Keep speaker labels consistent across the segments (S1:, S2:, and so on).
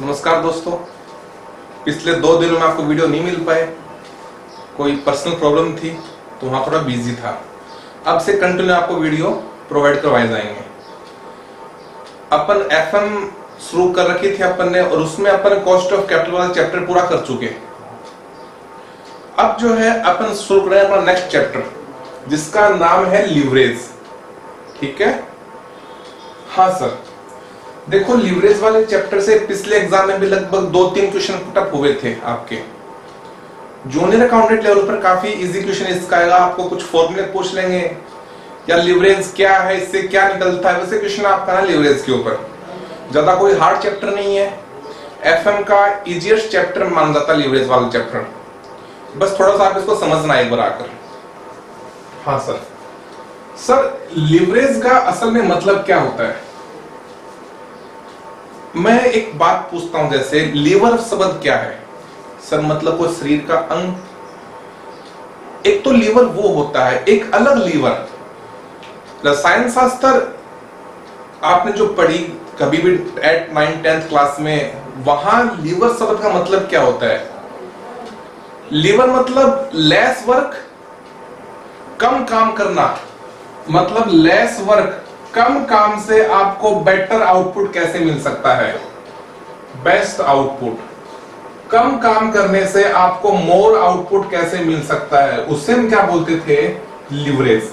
S1: नमस्कार दोस्तों, पिछले 2 दिनों में आपको वीडियो नहीं मिल पाए, कोई पर्सनल प्रॉब्लम थी तो वहां थोड़ा बिजी था। अब से कंटिन्यू आपको वीडियो प्रोवाइड करवाए जाएंगे। अपन एफएम शुरू कर रखी थी अपन ने, और उसमें अपन कॉस्ट ऑफ कैपिटल वाला चैप्टर पूरा कर चुके। अब जो है अपन शुरू कर रहे हैं अपना नेक्स्ट चैप्टर, जिसका नाम है लीवरेज। ठीक है, हाँ सर। देखो, लीवरेज वाले चैप्टर से पिछले एग्जाम में भी लगभग 2-3 क्वेश्चन पुटअप हुए थे आपके। जूनियर अकाउंटेंट लेवल पर काफी इजी क्वेश्चन इसका आएगा। आपको कुछ फॉर्मूले पूछ लेंगे या लीवरेज क्या है, इससे क्या निकलता है, वैसे क्वेश्चन आपका ना लीवरेज के ऊपर। ज्यादा कोई हार्ड चैप्टर नहीं है, एफएम का इजीएस्ट चैप्टर माना जाता है लीवरेज वाला चैप्टर। बस थोड़ा सा आप इसको समझना एक बार आकर। हाँ सर। सर, लीवरेज का असल में मतलब क्या होता है? मैं एक बात पूछता हूं, जैसे लीवर शब्द क्या है? सर, मतलब वो शरीर का अंग। एक तो लीवर वो होता है, एक अलग लीवर। रसायन शास्त्र आपने जो पढ़ी कभी भी 8, 9, 10th क्लास में, वहां लीवर शब्द का मतलब क्या होता है? लीवर मतलब लेस वर्क, कम काम करना। मतलब लेस वर्क, कम काम से आपको बेटर आउटपुट कैसे मिल सकता है? Best output. कम काम करने से आपको मोर आउटपुट कैसे मिल सकता है? उसे हम क्या बोलते थे? लीवरेज।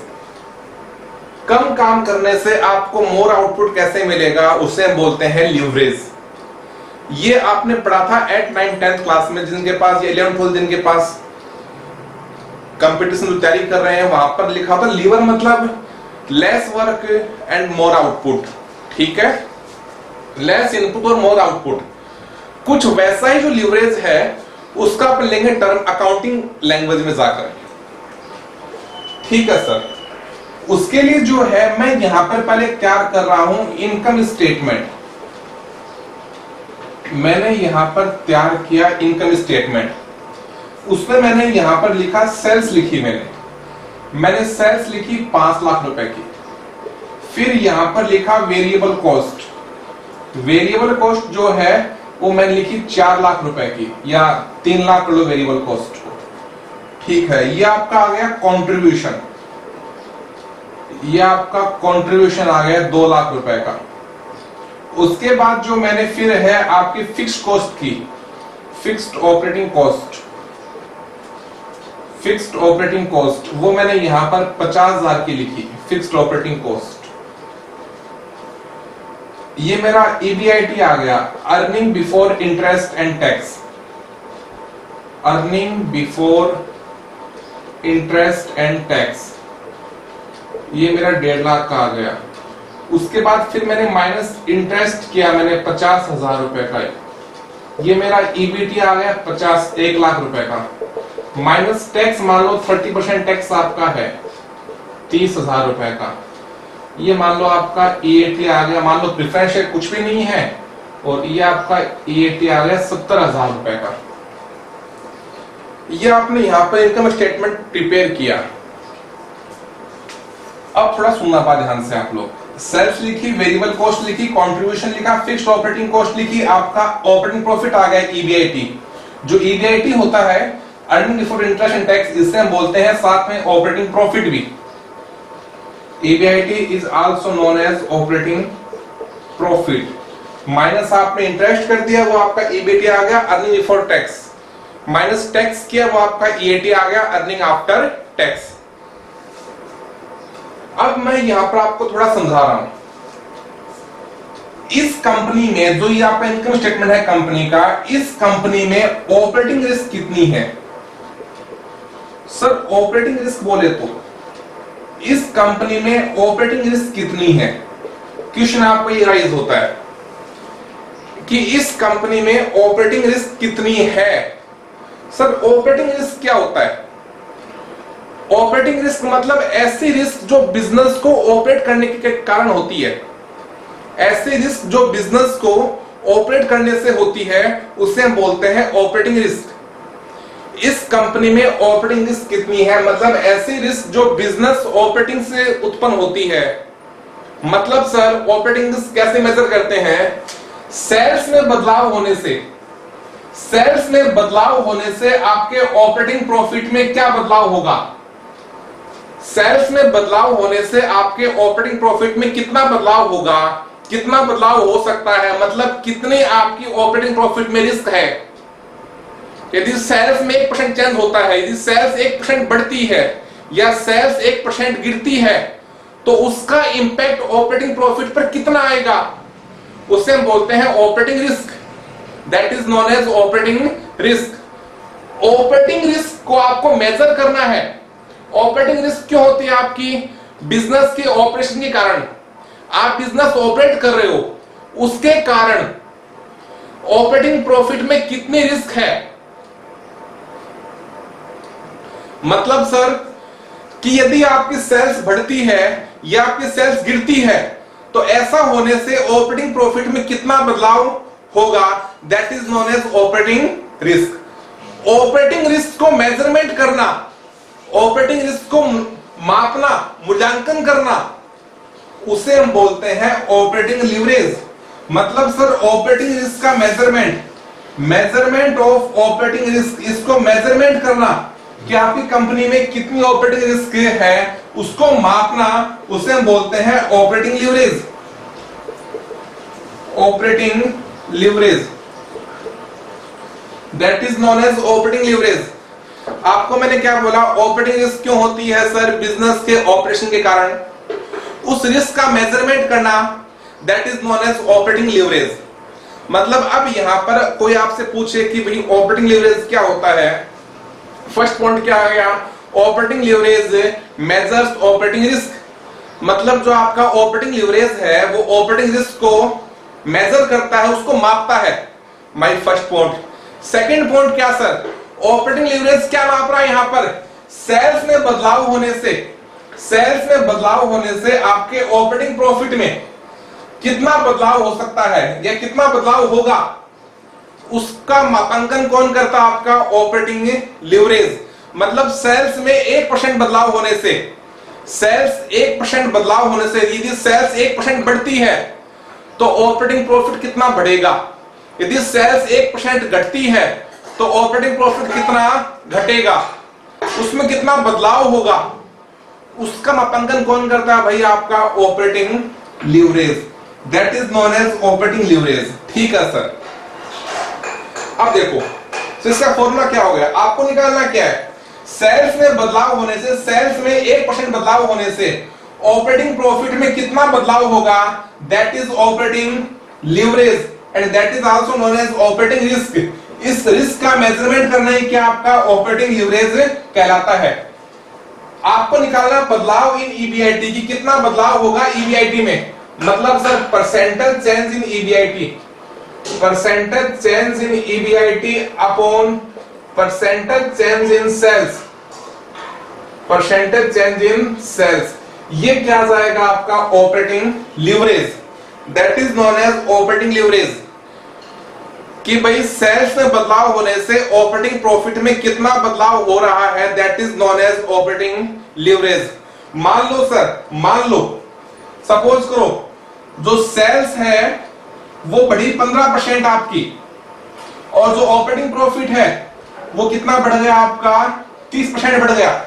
S1: कम काम करने से आपको मोर आउटपुट कैसे मिलेगा? उसे हम बोलते हैं लीवरेज। ये आपने पढ़ा था 8, 9, 10th क्लास में। जिनके पास, ये 11th 12th जिनके पास कंपटीशन की तैयारी कर रहे हैं, वहां पर लिखा था लीवर मतलब lace work and more output. ठीक है, लेस इनपुट और मोर आउटपुट। कुछ वैसा ही जो लीवरेज है उसका अपन लेंगे टर्म अकाउंटिंग लैंग्वेज में जाकर। ठीक है सर। उसके लिए जो है मैं यहां पर पहले तैयार कर रहा हूं इनकम स्टेटमेंट। मैंने यहां पर तैयार किया इनकम स्टेटमेंट। उसमें मैंने यहां पर लिखा सेल्स लिखी। मैंने सेल्स लिखी 5 लाख रुपए की। फिर यहां पर लिखा वेरिएबल कॉस्ट। वेरिएबल कॉस्ट जो है वो मैंने लिखी 4 लाख रुपए की, या 3 लाख लो वेरिएबल कॉस्ट को। ठीक है, ये आपका आ गया कंट्रीब्यूशन। ये आपका कंट्रीब्यूशन आ गया 2 लाख रुपए का। उसके बाद जो मैंने फिर है आपकी फिक्स्ड कॉस्ट की, fixed operating cost. Fixed operating cost वो मैंने यहां पर 50,000 की लिखी, फिक्स्ड ऑपरेटिंग कॉस्ट। ये मेरा ईबीआईटी आ गया, earning before interest and tax. Earning before interest and tax, ये मेरा 1.5 लाख का आ गया। उसके बाद फिर मैंने माइनस इंटरेस्ट किया, मैंने 50,000 रुपए का। ये मेरा ईबीटी आ गया 1 लाख रुपए का। माइनस टैक्स मान लो 30% टैक्स आपका है 30,000 रुपए का। ये मान लो आपका ईएटी आ गया, मान लो प्रिफरेंस शेयर कुछ भी नहीं है, और ये आपका ईएटी आ गया 70,000 रुपए का। ये आपने यहां पर इनकम स्टेटमेंट प्रिपेयर किया। अब थोड़ा सुनना पा ध्यान से आप लोग। सेल्स लिखी, वेरिएबल कॉस्ट लिखी, कंट्रीब्यूशन लिखा, फिक्स्ड ऑपरेटिंग कॉस्ट लिखी, आपका ऑपरेटिंग प्रॉफिट आ गया ईबीआईटी। जो ईबीआईटी होता है earning before interest and tax, इसे हम बोलते हैं साथ में ऑपरेटिंग प्रॉफिट भी। EBIT is also known as operating profit. Minus आपने इंटरेस्ट कर दिया, वो आपका ईबीटी आ गया earning before tax. Minus tax किया, वो आपका ईएटी आ गया अर्निंग आफ्टर टैक्स। अब मैं यहां पर आपको थोड़ा समझा रहा हूं। इस कंपनी में जो ये आपका इनकम स्टेटमेंट है कंपनी का, इस कंपनी में ऑपरेटिंग रिस्क कितनी है? सर, ऑपरेटिंग रिस्क बोले तो इस कंपनी में ऑपरेटिंग रिस्क कितनी है? क्वेश्चन आपको ये राइज होता है कि इस कंपनी में ऑपरेटिंग रिस्क कितनी है। सर, ऑपरेटिंग रिस्क क्या होता है? ऑपरेटिंग रिस्क मतलब ऐसी रिस्क जो बिजनेस को ऑपरेट करने के कारण होती है। ऐसी रिस्क जो बिजनेस को ऑपरेट करने से होती है उसे हम बोलते हैं ऑपरेटिंग रिस्क। इस कंपनी में ऑपरेटिंग रिस्क कितनी है? मतलब ऐसी रिस्क जो बिजनेस ऑपरेटिंग से उत्पन्न होती है। मतलब सर, ऑपरेटिंग रिस्क कैसे मेजर करते हैं? सेल्स में बदलाव होने से आपके ऑपरेटिंग प्रॉफिट में क्या बदलाव होगा? सेल्स में बदलाव होने से आपके ऑपरेटिंग प्रॉफिट में कितना बदलाव होगा, कितना बदलाव हो सकता है, मतलब कितने आपकी ऑपरेटिंग प्रॉफिट में रिस्क है। यदि सेल्स में 1% चेंज होता है, यदि सेल्स 1% बढ़ती है या सेल्स 1% गिरती है, तो उसका इंपैक्ट ऑपरेटिंग प्रॉफिट पर कितना आएगा, उसे हम बोलते हैं operating risk. That is known as operating risk. Operating risk को आपको मेजर करना है। ऑपरेटिंग रिस्क क्यों होती है? आपकी बिजनेस के ऑपरेशन के कारण, आप बिजनेस ऑपरेट कर रहे हो, उसके कारण ऑपरेटिंग प्रॉफिट में कितनी रिस्क है। मतलब सर कि यदि आपकी सेल्स बढ़ती है या आपकी सेल्स गिरती है, तो ऐसा होने से ऑपरेटिंग प्रॉफिट में कितना बदलाव होगा, that is known as operating risk. Operating risk को मेजरमेंट करना, ऑपरेटिंग रिस्क को मापना, मूल्यांकन करना, उसे हम बोलते हैं ऑपरेटिंग लीवरेज। मतलब सर ऑपरेटिंग रिस्क का मेजरमेंट ऑफ ऑपरेटिंग रिस्क, इसको मेजरमेंट करना कि आपकी कंपनी में कितनी ऑपरेटिंग रिस्क है, उसको मापना, उसे हम बोलते हैं operating leverage. Operating leverage, that is known as operating leverage. आपको मैंने क्या बोला, ऑपरेटिंग रिस्क क्यों होती है सर? बिजनेस के ऑपरेशन के कारण। उस रिस्क का मेजरमेंट करना, that is known as operating leverage. मतलब अब यहां पर कोई आपसे पूछे कि भाई ऑपरेटिंग लीवरेज क्या होता है, फर्स्ट पॉइंट क्या आ गया, operating leverage measures operating risk. मतलब जो आपका ऑपरेटिंग लीवरेज है वो ऑपरेटिंग रिस्क को मेजर करता है, उसको मापता है। My first point. Second point क्या सर, ऑपरेटिंग लीवरेज क्या माप रहा है यहां पर? सेल्स में बदलाव होने से आपके ऑपरेटिंग प्रॉफिट में कितना बदलाव हो सकता है या कितना बदलाव होगा, उसका मापांकन कौन करता है? आपका ऑपरेटिंग लीवरेज। मतलब सेल्स में 1% बदलाव होने से, यदि सेल्स 1% बढ़ती है तो ऑपरेटिंग प्रॉफिट कितना बढ़ेगा, यदि सेल्स 1% घटती है तो ऑपरेटिंग प्रॉफिट कितना घटेगा, उसमें कितना बदलाव होगा, उसका मापांकन कौन करता है भाई? आपका operating leverage. That is known as operating leverage. ठीक है सर। अब देखो तो इसका फॉर्मूला क्या हो गया, आपको निकालना क्या है, सेल्स में बदलाव होने से, सेल्स में 1% बदलाव होने से ऑपरेटिंग प्रॉफिट में कितना बदलाव होगा, that is operating leverage and that is also known as operating risk. इस रिस्क का मेजरमेंट करना ही क्या आपका ऑपरेटिंग लीवरेज कहलाता है। आपको निकालना बदलाव इन ईबीआईटी की, कितना बदलाव होगा ईबीआईटी में। मतलब sir percentage change in EBIT, percentage change in EBIT upon percentage change in sales, percentage change in sales, ये क्या आ जाएगा आपका operating leverage. That is known as operating leverage. कि भाई सेल्स में बदलाव होने से ऑपरेटिंग प्रॉफिट में कितना बदलाव हो रहा है, that is known as operating leverage. मान लो सर, मान लो सपोज करो जो सेल्स है वो बढ़ी 15% आपकी, और जो ऑपरेटिंग प्रॉफिट है वो कितना बढ़ गया आपका, 30% बढ़ गया।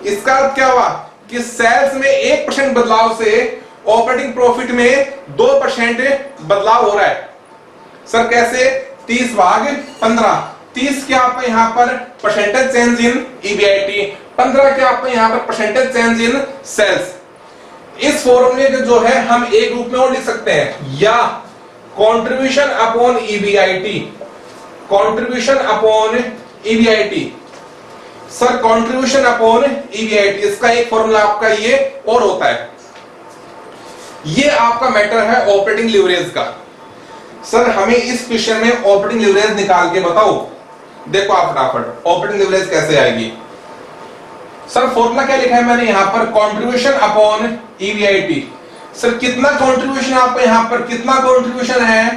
S1: इसका अर्थ क्या हुआ कि सेल्स में 1% बदलाव से ऑपरेटिंग प्रॉफिट में 2% बदलाव हो रहा है। सर कैसे? 30 भाग 15, 30 क्या आपका यहाँ पर परसेंटेज चेंज इन ईबीआईटी, 15 क्या आपका यहाँ पर परसेंटेज चेंज इन सेल्स। इस फॉर्मूले को जो है हम एक रूप में और लिख सकते हैं, या contribution upon EBIT, contribution upon EBIT. Sir contribution upon EBIT, इसका एक फॉर्मूला आपका ये और होता है। ये आपका मैटर है ऑपरेटिंग लीवरेज का। सर हमें इस क्वेश्चन में ऑपरेटिंग लीवरेज निकाल के बताओ। देखो आप फटाफट ऑपरेटिंग लीवरेज कैसे आएगी। सर फॉर्मूला क्या लिखा है मैंने यहाँ पर, कंट्रीब्यूशन अपॉन ईबीआईटी। सर कितना कंट्रीब्यूशन आपको यहाँ पर, कितना कंट्रीब्यूशन है?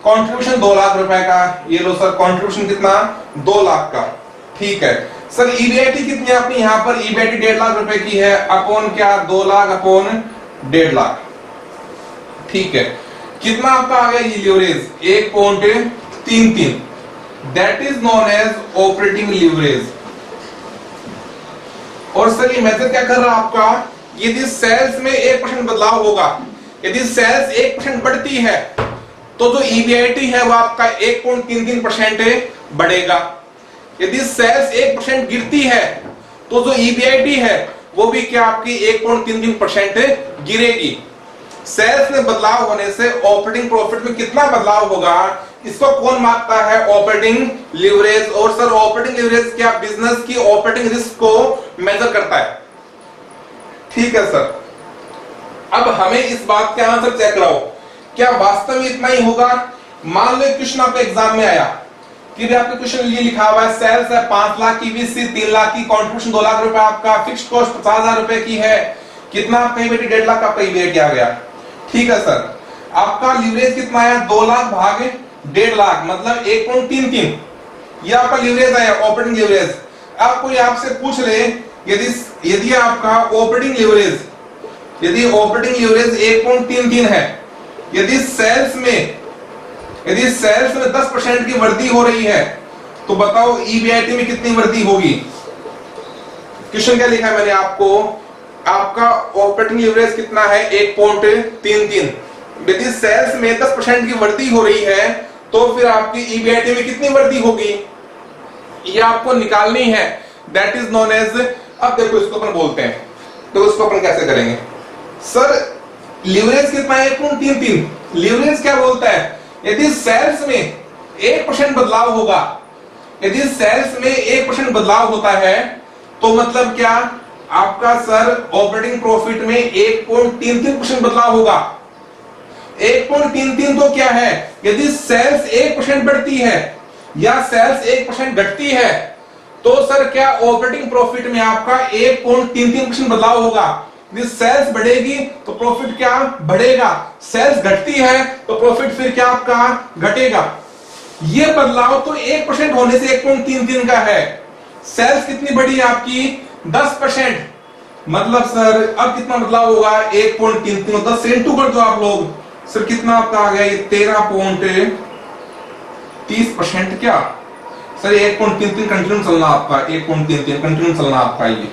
S1: कंट्रीब्यूशन 2 लाख रुपए का। ये लो सर कंट्रीब्यूशन कितना, 2 लाख का। ठीक है सर ईबीआईटी कितनी आपकी यहाँ पर, ईबीआईटी 1.5 लाख रुपए की है, अपॉन क्या 2 लाख अपॉन 1.5 लाख। ठीक है कितना आपका आ गया ये leverage 1.33, that is known as operating leverage. और सर ये मेथड क्या कर रहा है आपका, यदि सेल्स में 1% बदलाव होगा, यदि सेल्स 1% बढ़ती है तो जो ईबीआईटी है वो आपका 1.33% बढ़ेगा। यदि सेल्स 1% गिरती है तो जो ईबीआईटी है वो भी क्या आपकी 1.33% गिरेगी। सेल्स में बदलाव होने से ऑपरेटिंग प्रॉफिट में कितना बदलाव होगा, इसको कौन मापता है, ऑपरेटिंग लीवरेज। और सर ऑपरेटिंग लीवरेज क्या बिजनेस की ऑपरेटिंग रिस्क को मेजर करता है। ठीक है सर, अब हमें इस बात का आंसर चेक कराओ, क्या वास्तव में इतना ही होगा। मान लो क्वेश्चन आपके एग्जाम में आया कि आपके क्वेश्चन ये लिखा हुआ है सेल्स है 5 लाख की, वीसी 3 लाख की, कंट्रीब्यूशन 2 लाख रुपए आपका, फिक्स्ड कॉस्ट 50,000 रुपए की है, कितना आपका ईबीआईटी 1.5 लाख आपका ईबीआईटी आ गया। ठीक है सर, आपका लीवरेज कितना आया 2 लाख भागे 1.5 लाख मतलब 1.33, ये आपका लीवरेज आया ऑपरेटिंग लीवरेज। अब कोई आपसे पूछ ले यदि आपका ऑपरेटिंग लीवरेज 1.33 है, यदि सेल्स में 10% की वृद्धि हो रही है तो बताओ ईबीआईटी में कितनी वृद्धि होगी। क्वेश्चन क्या लिखा है मैंने आपको, आपका ऑपरेटिंग लीवरेज कितना है 1.33, यदि सेल्स में 10% की वृद्धि हो रही है तो फिर आपकी ईबीआईटी में कितनी वृद्धि होगी, ये आपको निकालनी है। दैट इज नोन एज, अब देखो इसको अपन बोलते हैं, तो इसको अपन कैसे करेंगे। सर लीवरेज कितना है 1.33, लीवरेज क्या बोलता है, यदि सेल्स में 1% बदलाव होगा, यदि सेल्स में 1% बदलाव होता है तो मतलब क्या आपका सर ऑपरेटिंग प्रॉफिट में 1.33% बदलाव होगा। 1.33 तो क्या है, यदि सेल्स 1% बढ़ती है या सेल्स 1% घटती है तो सर क्या ऑपरेटिंग प्रॉफिट में आपका 1.33% बदलाव होगा। यदि सेल्स बढ़ेगी तो प्रॉफिट क्या बढ़ेगा, सेल्स घटती है तो प्रॉफिट फिर क्या आपका घटेगा। ये बदलाव तो 1% होने से 1.33 का है, सेल्स कितनी बढ़ी है आपकी 10%, मतलब सर अब कितना बदलाव होगा 1.33, 10 से इंटू कर दो आप लोग, सर कितना आपका आ गया ये 13.30% क्या सर 1.33 कंटिन्यू चलना आपका, 1.33 कंटिन्यू चलना आपका ये,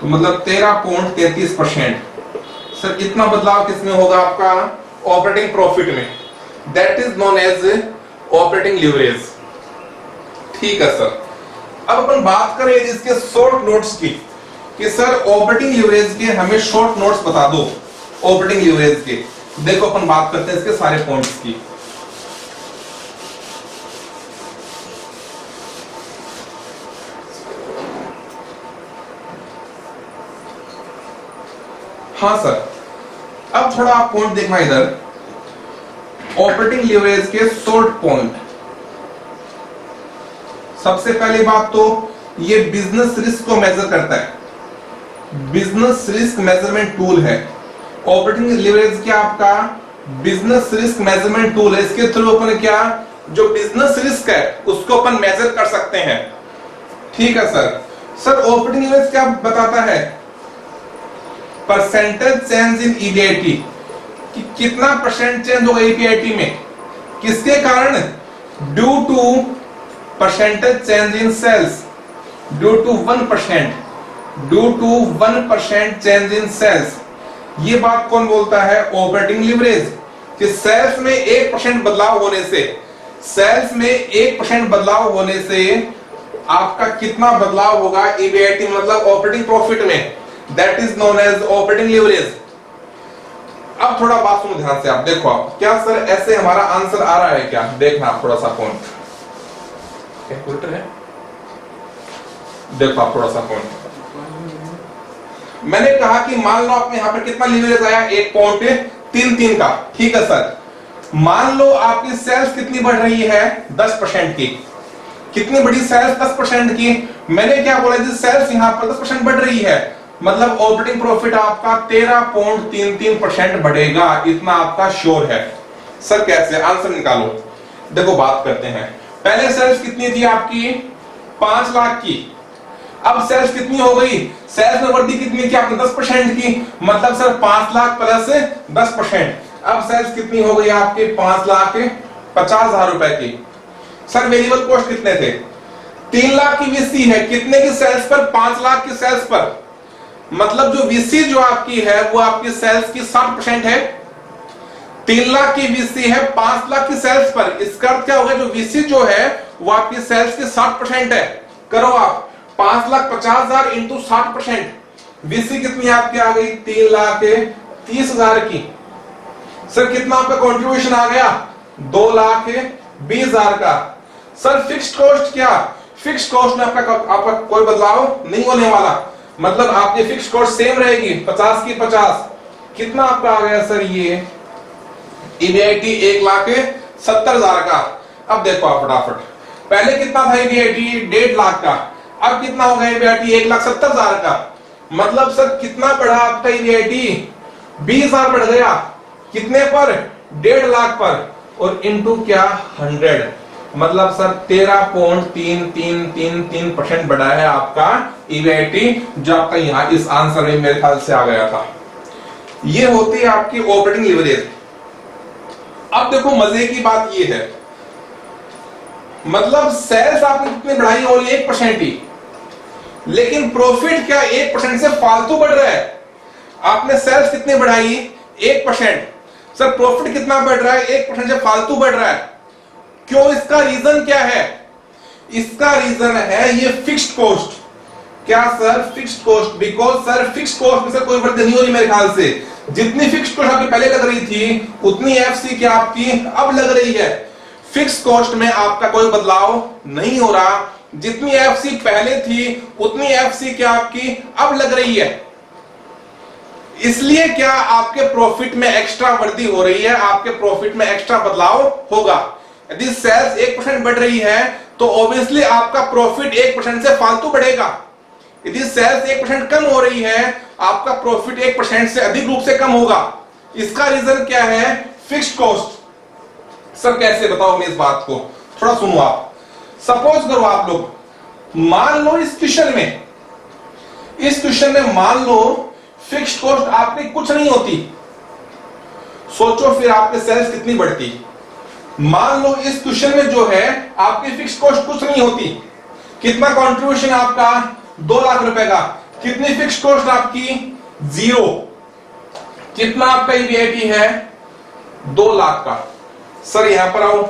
S1: तो मतलब 13.33%। सर इतना बदलाव किसमें होगा आपका ऑपरेटिंग प्रॉफिट में, that is known as operating leverage. ठीक है सर, अब अपन बात करें इसके शॉर्ट नोट्स की कि सर ऑपरेटिंग लीवरेज के हमें शॉर्ट नोट्स बता दो ऑपरेटिंग लीवरेज के। देखो अपन बात करते हैं इसके सारे पॉइंट्स की। हाँ सर, अब थोड़ा आप पॉइंट देखना इधर, ऑपरेटिंग लीवरेज के शॉर्ट पॉइंट। सबसे पहली बात तो ये बिजनेस रिस्क को मेजर करता है, बिजनेस रिस्क मेजरमेंट टूल है। ऑपरेटिंग लीवरेज क्या आपका बिजनेस रिस्क मेजरमेंट टूल है, इसके थ्रू अपन क्या जो बिजनेस रिस्क है उसको अपन मेजर कर सकते हैं। ठीक है सर। सर ऑपरेटिंग लीवरेज क्या बताता है, परसेंटेज चेंज इन ईबीआईटी, कि कितना परसेंट चेंज होगा ईबीआईटी में, किसके कारण, due to percentage change in sales, due to 1%, due to 1% change in sales. ये बात कौन बोलता है, ऑपरेटिंग लीवरेज, कि सेल्स में 1% बदलाव होने से, सेल्स में 1% बदलाव होने से आपका कितना बदलाव होगा ईबीआईटी मतलब ऑपरेटिंग प्रॉफिट में, that is known as operating leverage. अब थोड़ा बात सुनो ध्यान से, आप देखो आप क्या सर ऐसे हमारा आंसर आ रहा है क्या, देखना आप थोड़ा सा पॉइंट, कैलकुलेटर है, देखो आप थोड़ा सा पॉइंट। मैंने कहा कि मान लो आपने यहां पर कितना लीवरेज आया 1.33 का, ठीक है सर। मान लो आपकी सेल्स कितनी बढ़ रही है 10% की, कितनी बड़ी सेल्स 10% की, मैंने क्या बोला जी सेल्स यहां पर 10% बढ़ रही है, मतलब ऑपरेटिंग प्रॉफिट आपका 13.33% बढ़ेगा, इतना आपका श्योर है। सर कैसे, आंसर निकालो। देखो बात करते हैं, पहले सेल्स कितनी थी आपकी 5 लाख की, अब सेल्स कितनी हो गई, सेल्स में वृद्धि कितनी थी आपने 10% की, मतलब सर 5 लाख प्लस 10%, अब सेल्स कितनी हो गई आपके 5,50,000 रुपए की। सर वेरिएबल कॉस्ट कितने थे? 3 लाख की वीसी है, कितने की सेल्स पर? 5 लाख की सेल्स पर। मतलब जो वीसी जो आपकी है वो आपकी सेल्स की 60% है। 3 लाख की वीसी है 5 लाख की सेल्स पर। इसका अर्थ क्या होगा? जो वीसी जो है वो आपकी सेल्स की 60% है। करो आप 5,50,000 इंटू 60%, वीसी कितनी आपकी आ गई? 3,30,000 की। सर कितना आपका कंट्रीब्यूशन आ गया? 2,20,000 का। सर फिक्स्ड कॉस्ट क्या? फिक्स्ड कॉस्ट में आपका कोई बदलाव नहीं होने वाला, मतलब आपकी फिक्स्ड कॉस्ट सेम रहेगी 50 की 50। कितना आपका आ गया सर? ये ईबीआईटी 1,70,000 का। अब देखो आप फटाफट, पहले कितना था ईबीआईटी? 1.5 लाख का। अब कितना हो गया ईबीआईटी? 1,70,000 का। मतलब सर कितना बढ़ा आपका ईबीआईटी? 20,000 बढ़ गया। कितने पर? 1.5 लाख पर। और इंटू क्या? 100। मतलब सर 13.3333% बढ़ा है आपका ईबीआईटी, जो आपका यहां इस आंसर में मेरे ख्याल से आ गया था। ये होती है आपकी ऑपरेटिंग लीवरेज। अब देखो मजे की बात ये है, मतलब सेल्स आपने कितनी बढ़ाई? ओनली 1% ही, लेकिन प्रॉफिट क्या 1% से फालतू बढ़ रहा है। आपने सेल्स कितनी बढ़ाई? 1%। सर प्रॉफिट कितना बढ़ रहा है? 1% से फालतू बढ़ रहा है। क्यों? इसका रीजन क्या है? इसका रीजन है ये फिक्स्ड कॉस्ट। क्या sir? Fixed cost. Because sir fixed cost में से कोई वृद्धि नहीं हो रही मेरे ख्याल से। जितनी फिक्स्ड कॉस्ट आपकी पहले लग रही थी उतनी एफसी क्या आपकी अब लग रही है। फिक्स्ड कॉस्ट में आपका कोई बदलाव नहीं हो रहा, जितनी एफसी पहले थी उतनी एफसी क्या आपकी अब लग रही है। इसलिए क्या आपके प्रॉफिट में एक्स्ट्रा वृद्धि हो रही है, आपके प्रॉफिट में एक्स्ट्रा बदलाव होगा। यदि सेल्स 1% बढ़ रही है तो ऑब्वियसली आपका प्रॉफिट 1% से फालतू बढ़ेगा। यदि सेल्स 1% कम हो रही है, आपका प्रॉफिट 1% से अधिक रूप से कम होगा। इसका रीजन क्या है? Fixed cost. सर कैसे? बताओ मैं इस बात को, थोड़ा सुनो आप। सपोज करो आप लोग, मान लो इस क्वेश्चन में मान लो फिक्स्ड कॉस्ट आपकी कुछ नहीं होती। सोचो फिर आपके सेल्स कितनी बढ़ती। मान लो इस क्वेश्चन में जो है आपकी फिक्स्ड कॉस्ट कुछ नहीं होती। कितना कंट्रीब्यूशन आपका? 2 लाख रुपए का। कितनी फिक्स्ड कॉस्ट आपकी? 0। कितना आपका ईबीआईटी है? 2 लाख का। सर यहां पर आओ,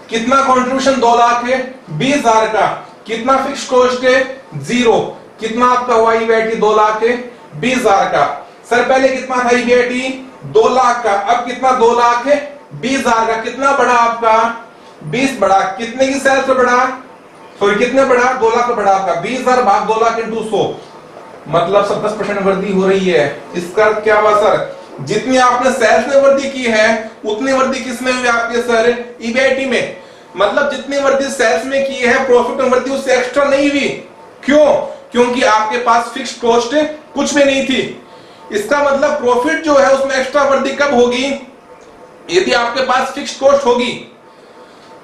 S1: कितना कंट्रीब्यूशन? 2 लाख है, 20,000 का। कितना फिक्स्ड कॉस्ट है? 0। कितना आपका हुआ ईबीआईटी? 2 लाख है, 20,000 का। सर पहले कितना था ईबीआईटी? 2 लाख का। अब कितना? 2 लाख है, 20,000 का। कितना बढ़ा आपका? 20 बढ़ा। कितने की सेल्स पे बढ़ा? सॉरी कितने बढ़ा? 2 लाख पे बढ़ा आपका। 20,000 भाग 2 लाख इंटू 100, मतलब 10% वृद्धि हो रही है। इसका क्या हुआ सर? जितनी आपने सेल्स में वृद्धि की है उतनी वृद्धि किसमें हुई आपके सर? ईबीआईटी में। मतलब जितनी वृद्धि सेल्स में की है प्रॉफिट में वृद्धि उससे एक्स्ट्रा नहीं हुई। क्यों? क्योंकि आपके पास फिक्स्ड कॉस्ट कुछ भी नहीं थी। इसका मतलब प्रॉफिट जो है उसमें एक्स्ट्रा वृद्धि कब होगी? यदि आपके पास फिक्स्ड कॉस्ट होगी।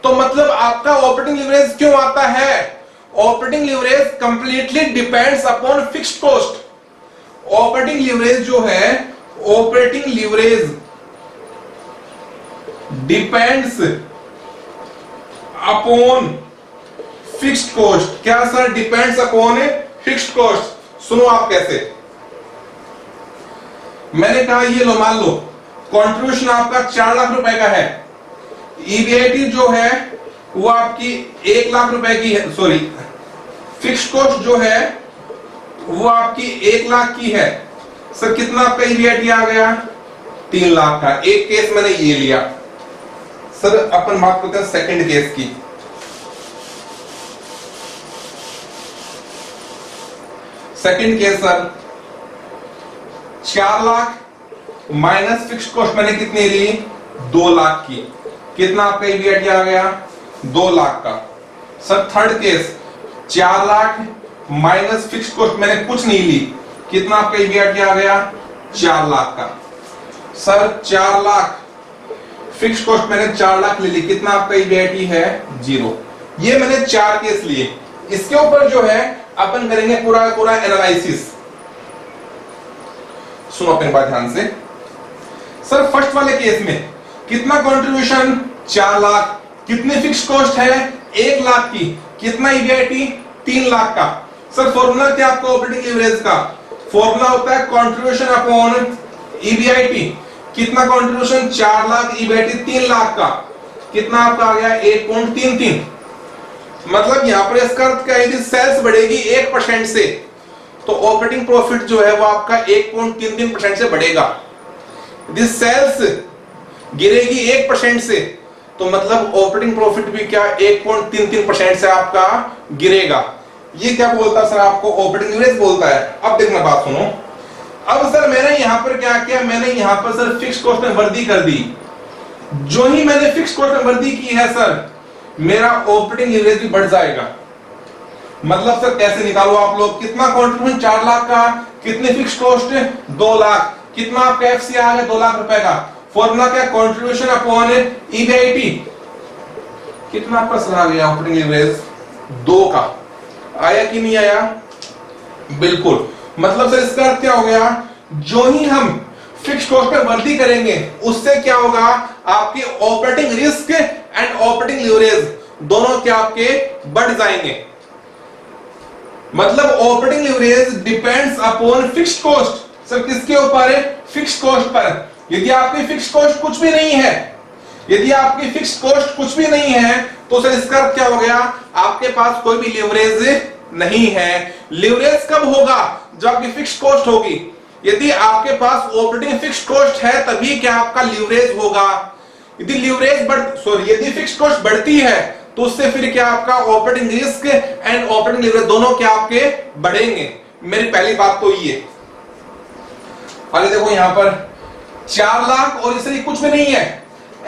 S1: तो मतलब आपका ऑपरेटिंग लीवरेज क्यों आता है? Operating leverage completely depends upon fixed cost. Operating leverage जो है, operating leverage depends upon fixed cost. क्या sir? Depends upon fixed cost. सुनो आप कैसे, मैंने कहा ये लो, मान लो कंट्रीब्यूशन आपका 4 लाख रुपए का है। ईबीआईटी जो है वो आपकी 1 लाख रुपए की है। सॉरी, फिक्स्ड कॉस्ट जो है वो आपकी 1 लाख की है। सर कितना आपका ईबीआईटी आ गया? 3 लाख का। एक केस मैंने ये लिया। सर अपन बात करते हैं सेकंड केस की। Second case sir 4 lakh minus fixed cost मैंने कितनी ली? 2 लाख की। कितना आपका ईबीआईटी आ गया? 2 लाख का। Sir third case 4 lakh minus fixed cost मैंने कुछ नहीं ली। कितना आपका ईबीआईटी आ गया? 4 लाख का। सर 4 लाख फिक्स्ड कॉस्ट मैंने 4 लाख ले ली। कितना आपका ईबीआईटी है? 0। ये मैंने 4 केस लिए। इसके ऊपर जो है अपन करेंगे पूरा एनालिसिस। सुनो अपनी बात ध्यान से। सर फर्स्ट वाले केस में कितना कंट्रीब्यूशन 4 लाख, कितनी फिक्स कॉस्ट है 1 लाख की, कितना ईबीआईटी 3 लाख का। सर फॉर्मूला क्या आपका ऑपरेटिंग लीवरेज का? फॉर्मूला होता है कंट्रीब्यूशन अपॉन ईबीआईटी। कितना कंट्रीब्यूशन 4 लाख, ईबीआईटी 3 लाख का, कितना आपका आ गया 1.33। मतलब यहां पर इसका अर्थ क्या है, यदि सेल्स बढ़ेगी 1% से तो ऑपरेटिंग प्रॉफिट जो है वो आपका 1.33% से बढ़ेगा। यदि सेल्स गिरेगी 1% से तो मतलब ऑपरेटिंग प्रॉफिट भी क्या 1.33% से आपका गिरेगा। ये क्या बोलता है सर आपको? ऑपरेटिंग लीवरेज बोलता है। अब देखना बात सुनो, अब सर मैंने यहां पर क्या किया, मैंने यहां पर सर फिक्स कॉस्ट में वृद्धि कर दी। जो ही मैंने फिक्स कॉस्ट में वृद्धि की है सर, मेरा ऑपरेटिंग लीवरेज भी बढ़ जाएगा। मतलब सर कैसे निकालो आप लोग, कितना कंट्रीब्यूशन 4 लाख का, कितनी फिक्स कॉस्ट 2 लाख, कितना आपका एफसी आ गया 2 लाख रुपए का। फॉर्मूला क्या? Contribution upon EBIT. कितना आपका सर आ गया ऑपरेटिंग लीवरेज 2 का, आया कि नहीं आया? बिल्कुल। मतलब सर इसका अर्थ क्या हो गया, जो ही हम फिक्स कॉस्ट में वृद्धि करेंगे उससे क्या होगा, आपके operating risk and operating leverage दोनों क्या आपके बढ़ जाएंगे। मतलब operating leverage depends upon fixed cost. Sir किसके ऊपर है? Fixed cost per. यदि आपकी फिक्स्ड कॉस्ट कुछ भी नहीं है, यदि आपकी फिक्स्ड कॉस्ट कुछ भी नहीं है तो सर इसका अर्थ क्या हो गया, आपके पास कोई भी लीवरेज नहीं है। लीवरेज कब होगा? जब आपकी फिक्स्ड कॉस्ट होगी। यदि आपके पास ऑपरेटिंग फिक्स्ड कॉस्ट है तभी क्या आपका लीवरेज होगा। यदि यदि फिक्स्ड कॉस्ट बढ़ती है तो उससे फिर क्या आपका operating risk and operating leverage दोनों क्या आपके बढ़ेंगे। मेरी पहली बात तो ये। अरे देखो यहां पर 4 लाख और इसलिए कुछ भी नहीं है।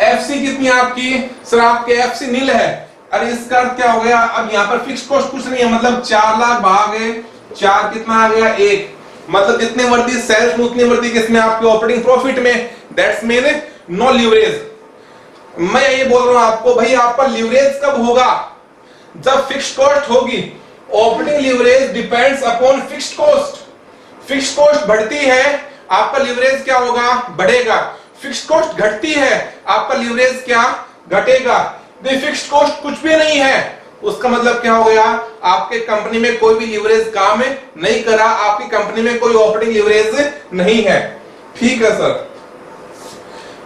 S1: एफसी कितनी आपकी? सर आपके एफसी नील है। अरे इसका अर्थ क्या हो गया, अब यहां पर फिक्स कॉस्ट कुछ नहीं है। मतलब 4 लाख भागे 4 कितना आ गया 1। मतलब जितने वृद्धि सेल्स में उतनी वृद्धि किसमें? आपके ऑपरेटिंग प्रॉफिट में। That's mean no leverage. मैं ये बोल रहा हूं आपको, भाई आपका लीवरेज कब होगा? जब फिक्स्ड कॉस्ट होगी। Operating leverage depends upon fixed cost. Fixed cost बढ़ती है, आपका लीवरेज क्या होगा? बढ़ेगा। फिक्स्ड कॉस्ट घटती है, आपका लीवरेज क्या? घटेगा। यदि फिक्स्ड कॉस्ट कुछ भी नहीं है उसका मतलब क्या हो गया, आपके कंपनी में कोई भी लीवरेज काम नहीं करा, आपकी कंपनी में कोई ऑपरेटिंग लीवरेज नहीं है। ठीक है सर,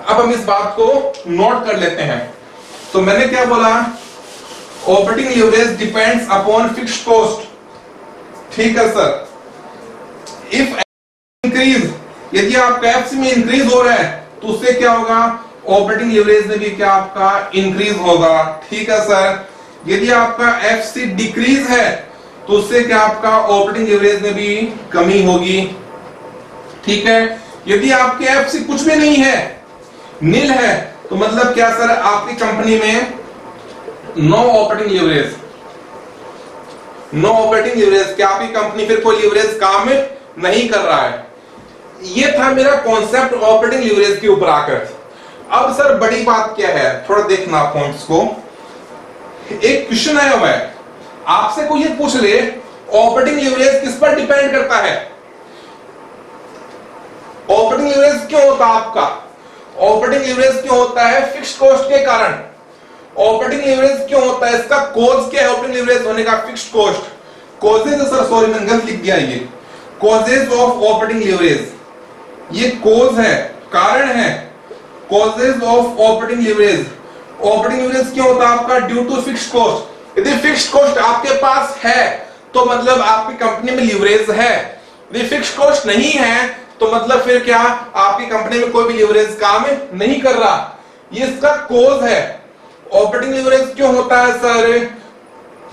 S1: अब हम इस बात को नोट कर लेते हैं। तो मैंने क्या बोला, operating leverage depends upon fixed cost. ठीक है सर। इफ इंक्रीज, यदि आपका एफसी में इंक्रीज हो रहा है तो उससे क्या होगा, ऑपरेटिंग लीवरेज में भी क्या आपका इंक्रीज होगा। ठीक है सर। यदि आपका एफसी डिक्रीज है तो उससे क्या आपका ऑपरेटिंग लीवरेज में भी कमी होगी। ठीक है। यदि आपके एफसी कुछ भी नहीं है, नील है, तो मतलब क्या सर, आपकी कंपनी में no operating leverage. No operating leverage, क्या आपकी कंपनी फिर कोई लीवरेज काम नहीं कर रहा है। ये था मेरा कॉन्सेप्ट ऑपरेटिंग लीवरेज के ऊपर आकर। अब सर बड़ी बात क्या है, थोड़ा देखना पॉइंट्स को। एक क्वेश्चन आया हुआ है, आपसे कोई ये पूछ ले ऑपरेटिंग लीवरेज किस पर डिपेंड करता है। ऑपरेटिंग लीवरेज क्यों होता है आपका? ऑपरेटिंग लीवरेज क्यों होता है? फिक्स्ड कॉस्ट के कारण। ऑपरेटिंग लीवरेज क्यों होता है? इसका कॉज क्या है ऑपरेटिंग लीवरेज होने का? Fixed cost. कॉजेज है सर, सॉरी मैंने गलत लिख दिया, ये कॉजेज ऑफ ऑपरेटिंग लीवरेज, ये कॉज है, कारण है। Causes of operating leverage. Operating leverage क्यों होता है आपका? Due to fixed cost. यदि फिक्स्ड कॉस्ट आपके पास है तो मतलब आपकी कंपनी में लीवरेज है। यदि फिक्स्ड कॉस्ट नहीं है तो मतलब फिर क्या, आपकी कंपनी में कोई भी लीवरेज काम नहीं कर रहा। ये इसका कॉज है। ऑपरेटिंग लीवरेज क्यों होता है sir?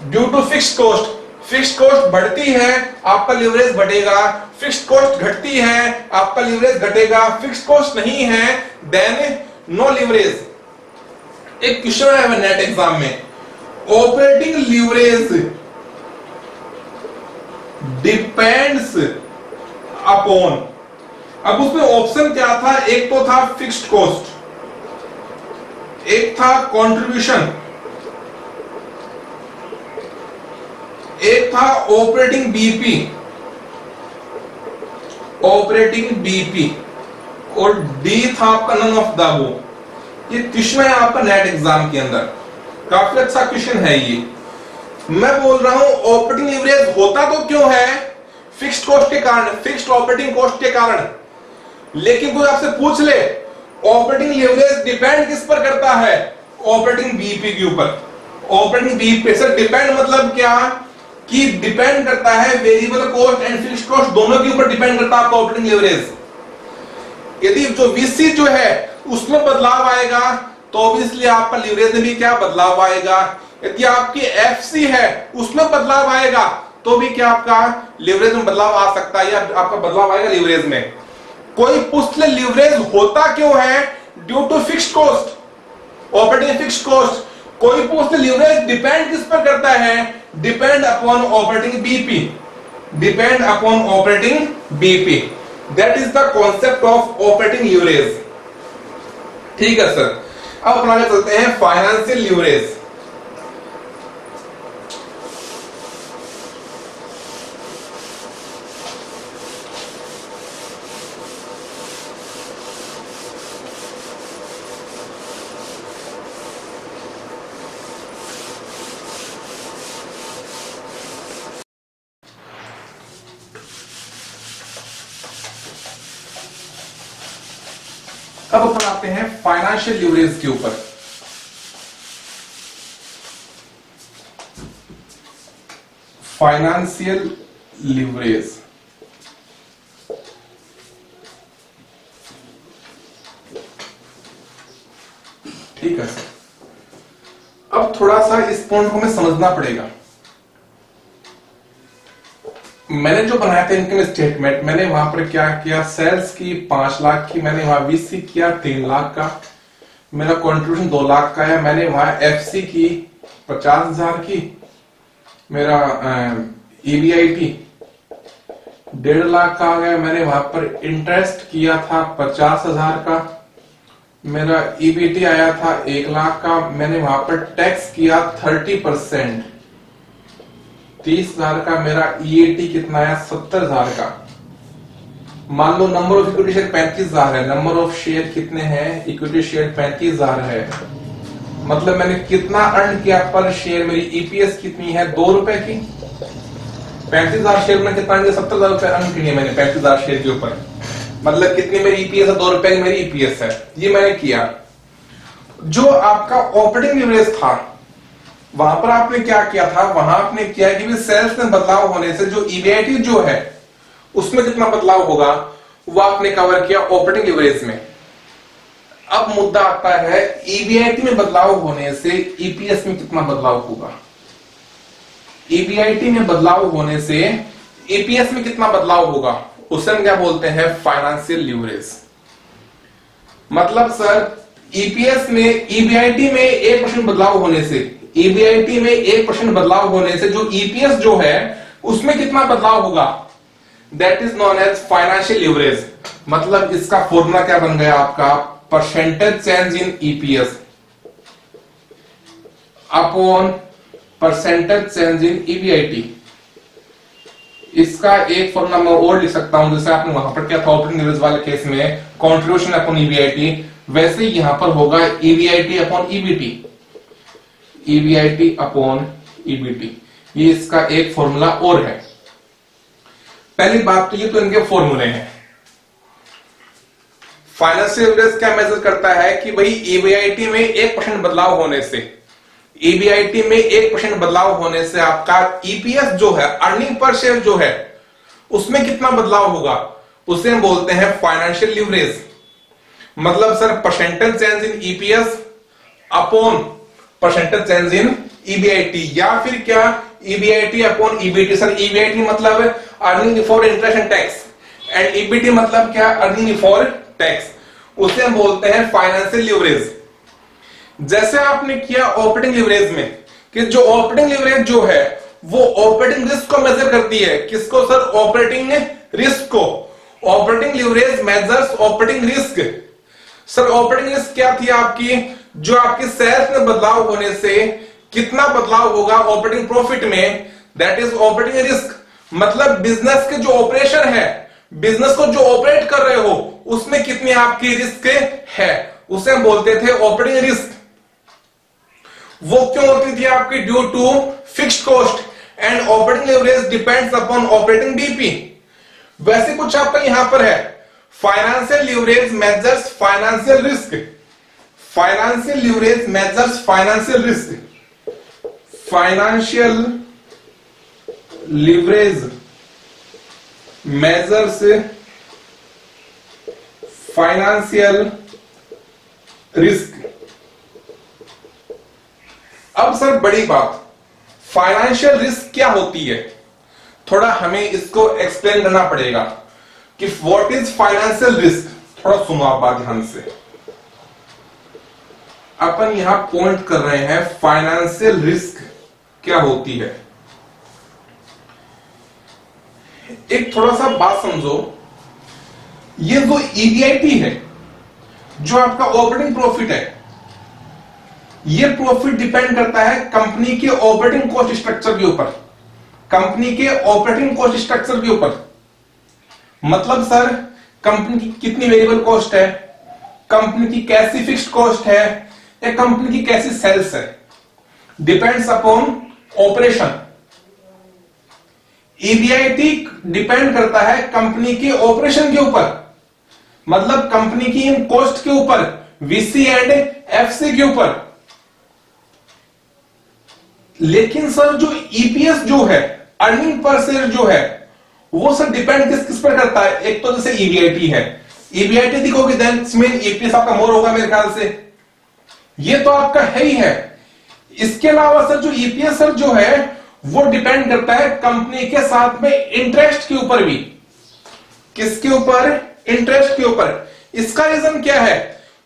S1: Due to fixed cost. Fixed cost बढ़ती है, आपका लीवरेज बढ़ेगा। फिक्स्ड कॉस्ट घटती है, आपका लीवरेज घटेगा। फिक्स्ड कॉस्ट नहीं है, देन नो लीवरेज। एक क्वेश्चन आया है नेट एग्जाम में, ऑपरेटिंग लीवरेज डिपेंड्स अपॉन। अब उसमें ऑप्शन क्या था? एक तो था फिक्स्ड कॉस्ट, एक था कंट्रीब्यूशन, एक था ऑपरेटिंग बीपी। ऑपरेटिंग बीपी और डी था आपका नन ऑफ द अबव। ये क्वेश्चन है आपका नेट एग्जाम के अंदर, काफी अच्छा क्वेश्चन है ये। मैं बोल रहा हूं ऑपरेटिंग लीवरेज होता तो क्यों है? फिक्स्ड कॉस्ट के कारण, फिक्स्ड ऑपरेटिंग कॉस्ट के कारण। लेकिन कोई आपसे पूछ ले ऑपरेटिंग लीवरेज डिपेंड किस पर करता है? ऑपरेटिंग बीईपी के ऊपर। ऑपरेटिंग बीईपी से डिपेंड मतलब क्या कि डिपेंड करता है variable cost and fixed cost दोनों के ऊपर डिपेंड करता है आपका ऑपरेटिंग लीवरेज। यदि जो वीसी जो है उसमें बदलाव आएगा तो ऑब्वियसली आपका लीवरेज में भी क्या बदलाव आएगा। यदि आपकी एफसी है उसमें बदलाव आएगा तो भी क्या आपका लीवरेज में बदलाव आ सकता है या आपका बदलाव आएगा लीवरेज में। कोई पूछ ले लीवरेज होता क्यों है? Due to fixed cost, operating fixed cost. कोई पूछ ले लीवरेज डिपेंड किस पर करता है? Depend upon operating BP, depend upon operating BP. That is the concept of operating leverage. ठीक है सर। अब अपन आगे चलते हैं फाइनेंशियल लीवरेज। अब अपन आते हैं फाइनेंशियल लीवरेज के ऊपर। फाइनेंशियल लीवरेज ठीक है सर। अब थोड़ा सा इस पॉइंट को हमें समझना पड़ेगा। मैंने जो बनाया था इनकम स्टेटमेंट, मैंने वहां पर क्या किया, सेल्स की 5 लाख की, मैंने वहां वीसी किया 3 लाख का, मेरा कंट्रीब्यूशन 2 लाख का है, मैंने वहां एफसी की 50,000 की, मेरा ईबीआईटी 1.5 लाख का आ गया, मैंने वहां पर इंटरेस्ट किया था 50,000 का, मेरा ईबीटी आया था 1 लाख का, मैंने वहां पर टैक्स किया 30% 30,000 का, मेरा ईएटी कितना आया 70,000 का। मान लो नंबर ऑफ इक्विटी शेयर 35,000 है, नंबर ऑफ शेयर कितने हैं? इक्विटी शेयर 35,000 है, मतलब मैंने कितना अर्न किया पर शेयर? मेरी ईपीएस कितनी है? 2 रुपए की। 35,000 शेयर में कितना 70,000 रुपए अर्न किए मैंने 35,000 शेयर के ऊपर, मतलब कितनी मेरी ईपीएस है? 2 रुपए की मेरी ईपीएस है। ये मैंने किया। जो आपका ऑपरेटिंग लीवरेज था वहां पर आपने क्या किया था? वहां आपने किया कि सेल्स में बदलाव होने से जो ईबीआईटी जो है उसमें कितना बदलाव होगा वो आपने कवर किया ऑपरेटिंग लीवरेज में। अब मुद्दा आता है ईबीआईटी में बदलाव होने से ईपीएस में कितना बदलाव होगा। ईबीआईटी में बदलाव होने से ईपीएस में कितना बदलाव होगा, उसे हम क्या बोलते हैं? Financial leverage. मतलब सर ईपीएस में ईबीआईटी में 1% बदलाव होने से, ईबीआईटी में 1% बदलाव होने से जो ईपीएस जो है उसमें कितना बदलाव होगा? That is known as financial leverage. मतलब इसका फॉर्मूला क्या बन गया आपका? Percentage change in EPS upon percentage change in EBIT. इसका एक फॉर्मूला मैं और लिख सकता हूं, जैसे आपने वहां पर क्या था ऑपरेटिंग लीवरेज वाले केस में कंट्रीब्यूशन अपॉन ईबीआईटी, वैसे ही यहां पर होगा EBIT upon EBT, EBIT upon EBT. ये इसका एक फॉर्मूला और है। पहली बात तो ये तो इनके फॉर्मूले हैं। फाइनेंशियल लीवरेज क्या मेजर करता है कि भाई ईबीआईटी में 1% बदलाव होने से, ईबीआईटी में 1% बदलाव होने से आपका ईपीएस जो है, अर्निंग पर शेयर जो है, उसमें कितना बदलाव होगा, उसे हम बोलते हैं फाइनेंशियल लीवरेज। मतलब sir percentage change in EPS upon percentage change in EBIT, या फिर क्या EBIT upon EBT. Sir EBIT मतलब earning before interest and tax, and EBT मतलब क्या? Earning before tax. उसे हम बोलते हैं फाइनेंशियल लीवरेज। जैसे आपने किया ऑपरेटिंग लीवरेज में कि जो ऑपरेटिंग लीवरेज जो है वो ऑपरेटिंग रिस्क को मेजर करती है। किसको सर? ऑपरेटिंग रिस्क को। Operating leverage measures operating risk. Sir operating risk क्या थी आपकी? जो आपकी सेल्स में बदलाव होने से कितना बदलाव होगा ऑपरेटिंग प्रॉफिट में, दैट इज ऑपरेटिंग रिस्क। मतलब बिजनेस के जो ऑपरेशन है बिजनेस को जो ऑपरेट कर रहे हो उसमें कितनी आपकी रिस्क है, उसे हम बोलते थे ऑपरेटिंग रिस्क। वो क्यों होती थी आपकी? Due to fixed cost and operating leverage depends upon operating DP. वैसे कुछ आपका यहां पर है, financial leverage measures financial risk, financial leverage measures financial risk, financial leverage measures financial risk. अब सर बड़ी बात, फाइनेंशियल रिस्क क्या होती है? थोड़ा हमें इसको एक्सप्लेन करना पड़ेगा कि व्हाट इज फाइनेंशियल रिस्क। थोड़ा सुनो आप बात ध्यान से। अपन यहां पॉइंट कर रहे हैं फाइनेंशियल रिस्क क्या होती है। एक थोड़ा सा बात समझो, ये जो ईबीआईटी है, जो आपका ऑपरेटिंग प्रॉफिट है, ये प्रॉफिट डिपेंड करता है कंपनी के ऑपरेटिंग कॉस्ट स्ट्रक्चर के ऊपर, कंपनी के ऑपरेटिंग कॉस्ट स्ट्रक्चर के ऊपर। मतलब सर कंपनी की कितनी वेरिएबल कॉस्ट है, कंपनी की कैसी फिक्स्ड कॉस्ट है, या कंपनी की कैसी सेल्स है, depends upon operation. EBIT depend करता है कंपनी के ऑपरेशन के ऊपर, मतलब कंपनी की इन कॉस्ट के ऊपर, वीसी एंड एफसी के ऊपर। लेकिन सर जो ईपीएस जो है, अर्निंग पर शेयर जो है, वो सर डिपेंड किस किस पर करता है? एक तो जैसे ईबीआईटी है, ईबीआईटी दिखोगे देन ईपीएस आपका मोर होगा मेरे ख्याल से, ये तो आपका है ही है। इसके अलावा सर जो ईपीएस सर जो है वो डिपेंड करता है कंपनी के साथ में इंटरेस्ट के ऊपर भी। किसके ऊपर? इंटरेस्ट के ऊपर। इसका रीजन क्या है?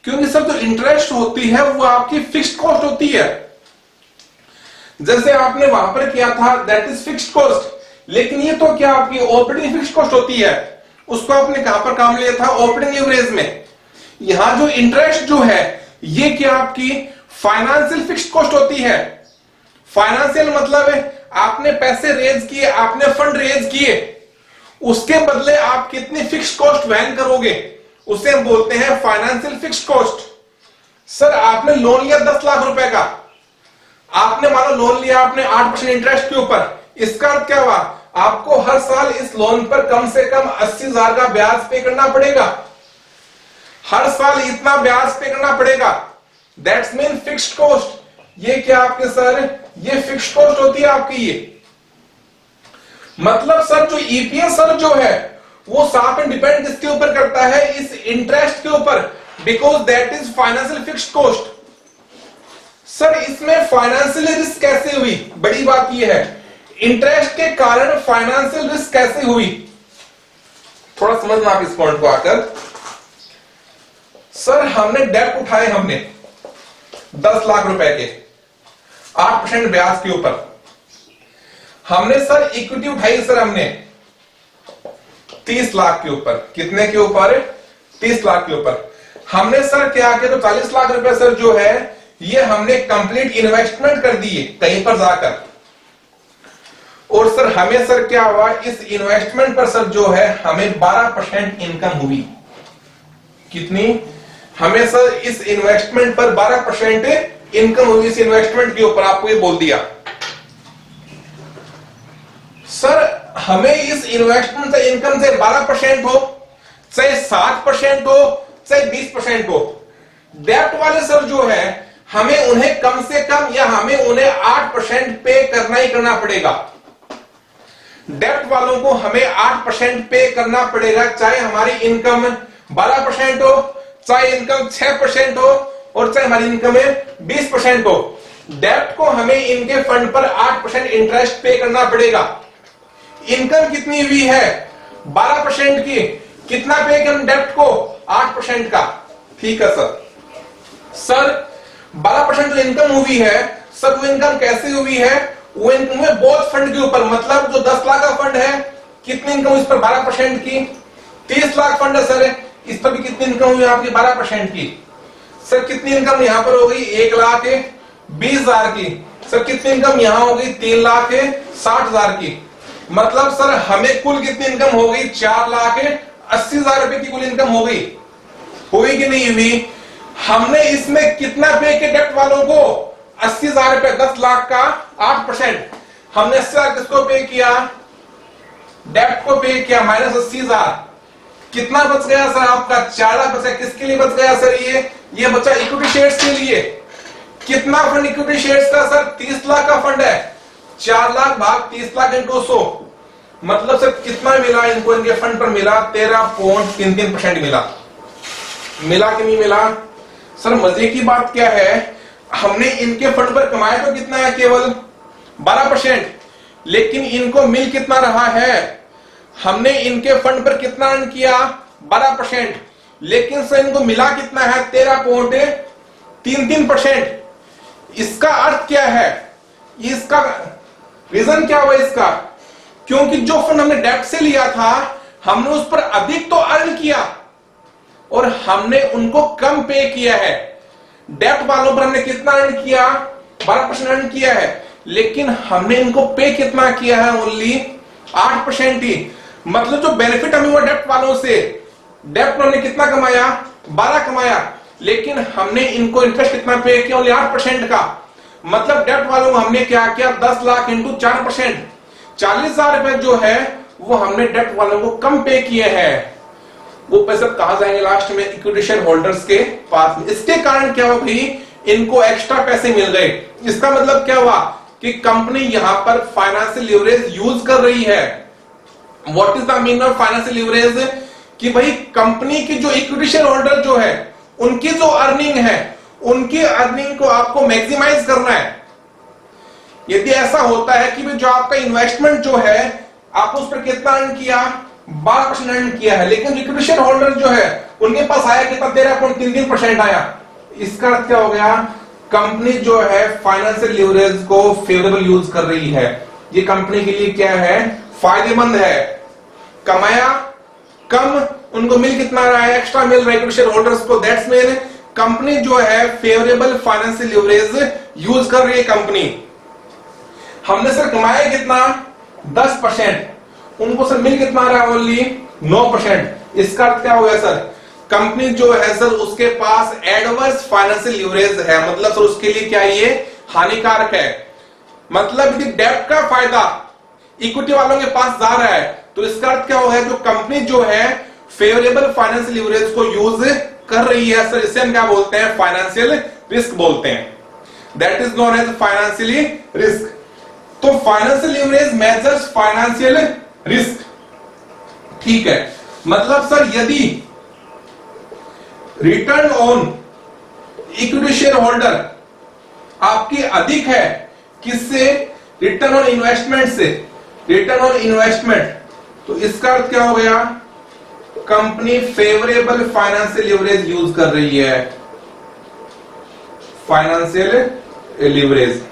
S1: क्योंकि सर जो इंटरेस्ट होती है वो आपकी फिक्स्ड कॉस्ट होती है। जैसे आपने वहां पर किया था दैट इज फिक्स्ड कॉस्ट, लेकिन ये तो क्या आपकी ऑपरेटिंग फिक्स्ड कॉस्ट होती है, उसको आपने कहां पर काम लिया था? ऑपरेटिंग लिवरेज में। यहां जो इंटरेस्ट जो है ये क्या आपकी फाइनेंशियल फिक्स्ड कॉस्ट होती है। फाइनेंशियल मतलब है आपने पैसे रेज किए, आपने फंड रेज किए, उसके बदले आप कितनी फिक्स्ड कॉस्ट वहन करोगे, उसे हम बोलते हैं फाइनेंशियल फिक्स्ड कॉस्ट। सर आपने लोन लिया 10 लाख रुपए का, आपने मानो लोन लिया आपने 8% इंटरेस्ट के ऊपर। इसका अर्थ क्या हुआ? आपको हर साल इस लोन पर कम से कम 80,000 का ब्याज पे करना पड़ेगा, हर साल इतना ब्याज पे करना पड़ेगा। That's mean fixed cost. ये क्या आपके सर? ये फिक्स्ड कॉस्ट होती है आपकी। ये मतलब सर जो ईपीएस सर जो है वो साथ में डिपेंड किसके ऊपर करता है? इस इंटरेस्ट के ऊपर, because that is financial fixed cost. Sir इसमें फाइनेंशियल रिस्क कैसे हुई? बड़ी बात यह है, इंटरेस्ट के कारण फाइनेंशियल रिस्क कैसे हुई? थोड़ा समझना आप इस पॉइंट को आकर। सर हमने डेट उठाए, हमने 10 लाख रुपए के 8% ब्याज के ऊपर। हमने सर इक्विटी उठाई सर हमने 30 लाख के ऊपर। कितने के ऊपर? 30 लाख के ऊपर। हमने सर क्या किया? तो 40 लाख रुपए सर जो है ये हमने कंप्लीट इन्वेस्टमेंट कर दिए कहीं पर जाकर। और सर हमें सर क्या हुआ? इस इन्वेस्टमेंट पर सर जो है हमें 12% इनकम हुई। कितनी? हमें सर इस इन्वेस्टमेंट पर 12% इनकम हुई। इस इन्वेस्टमेंट के ऊपर आपको ये बोल दिया। सर हमें इस इन्वेस्टमेंट से इनकम से 12% हो, चाहे 7% हो, चाहे 20% हो, डेब्ट वाले सर जो है हमें उन्हें कम से कम या हमें उन्हें 8% पे करना ही करना पड़ेगा। डेब्ट वालों को हमें 8% पे करना पड़ेगा, चाहे हमारी इनकम 12% हो, चाहे इनकम 6% हो, और चाहे हमारी इनकम 20% हो। डेब्ट को हमें इनके फंड पर 8% इंटरेस्ट पे करना पड़ेगा। इनकम कितनी हुई है? 12% की। कितना पे किया डेब्ट को? 8% का। ठीक है सर। सर 12% जो इनकम हुई है सर, वो इनकम कैसे हुई है? वो इनकम है बोथ फंड के ऊपर, मतलब जो 10 लाख का फंड है कितनी इनकम इस पर? 12% की। 30 लाख फंड है सर, इस पर भी कितनी इनकम हुई आपकी? 12% की। सर कितनी इनकम यहां पर हो गई? 1,20,000 की। सर कितनी इनकम यहां हो गई? 3,60,000 की। मतलब सर हमें कुल कितनी इनकम हो गई? 4,80,000 रुपए की कुल इनकम हो गई। हुई कि नहीं हुई? हमने इसमें कितना पे किया डेप्ट वालों को? 80,000 रुपए, 10 लाख का 8%। हमने 80,000 किसको पे किया? डेप्ट को पे किया, माइनस 80,000। कितना बच गया सर आपका? 4 लाख बचा। किसके लिए बच गया सर? ये बचा इक्विटी शेयर्स के लिए। कितना फंड इक्विटी शेयर्स का सर? 30 लाख का फंड है। 4 लाख भाग 30 लाख इंटू 100, मतलब सर कितना मिला इनको? इनके फंड पर मिला 13.33% मिला कि नहीं मिला? सर मजे की बात क्या है, हमने इनके फंड पर कमाया तो कितना है? केवल 12%। लेकिन इनको मिल कितना रहा है? हमने इनके फंड पर कितना अर्न किया? 12%। लेकिन सर इनको मिला कितना है? 13.33%। इसका अर्थ क्या है? इसका रीजन क्या हुआ इसका? क्योंकि जो फंड हमने डेप्ट से लिया था, हमने उस पर अधिक तो अर्न किया और हमने उनको कम पे किया है। डेप्ट वालों पर हमने कितना अर्न किया? 12% अर्न किया है, लेकिन हमने इनको पे कितना किया है? ओनली 8% ही। मतलब जो बेनिफिट हमें हुआ डेप्ट वालों से, डेप्ट हमने कितना कमाया? 12 कमाया, लेकिन हमने इनको इंटरेस्ट कितना पे किया? ओनली 8% का। मतलब डेप्ट वालों को हमने क्या किया? 10 लाख इंटू 4%, 40,000 रुपए जो है वो हमने डेप्ट वालों को कम पे किए हैं। वो पैसे कहां जाएंगे लास्ट में? इक्विटी शेयर होल्डर्स के पास में। इसके कारण क्या हुआ भाई? इनको एक्स्ट्रा पैसे मिल गए। इसका मतलब क्या हुआ कि कंपनी यहां पर फाइनेंशियल लीवरेज यूज कर रही है। What is the meaning of financial leverage? कि भाई कंपनी की जो इक्विटी शेयर होल्डर जो है, उनकी जो अर्निंग है, उनकी अर्निंग को आपको मैक्सिमाइज करना है। यदि ऐसा होता है कि जो आपका इन्वेस्टमेंट जो है, आप उस पर कितना अर्न किया? 12% अर्न किया है, लेकिन इक्विटी शेयर होल्डर जो है उनके पास आया कितना? 13.33% आया। इसका अर्थ क्या हो गया? कंपनी जो है फाइनेंशियल लीवरेज को फेवरेबल यूज कर रही है। ये कंपनी के लिए क्या है? फायदेमंद है। कमाया कम, उनको मिल कितना रहा है? एक्स्ट्रा मिल रहा है इक्विटी शेयर होल्डर्स को। दैट्स मीन कंपनी जो है फेवरेबल फाइनेंशियल लीवरेज यूज कर रही है कंपनी। हमने सर कमाया कितना? 10%, उनको सर मिल कितना रहा है? ओनली 9%। इसका अर्थ क्या हो गया सर? कंपनी जो है सर उसके पास एडवर्स फाइनेंशियल लीवरेज है। मतलब सर उसके लिए क्या ये हानिकारक है। मतलब यदि डेब्ट का फायदा इक्विटी वालों के पास जा रहा है, तो इसका अर्थ क्या हो गया? जो कंपनी जो है फेवरेबल फाइनेंशियल लीवरेज को यूज कर रही है सर, इसे हम क्या बोलते हैं? फाइनेंशियल रिस्क बोलते हैं। That is known as financially risk. तो financial leverage measures financial risk. ठीक है, मतलब सर यदि return on equity share holder आपकी अधिक है, किससे? रिटर्न ऑन इन्वेस्टमेंट से। रिटर्न ऑन इन्वेस्टमेंट, तो इसका अर्थ क्या हो गया? Company favourable financial leverage use कर रही है। फाइनेंशियल लीवरेज,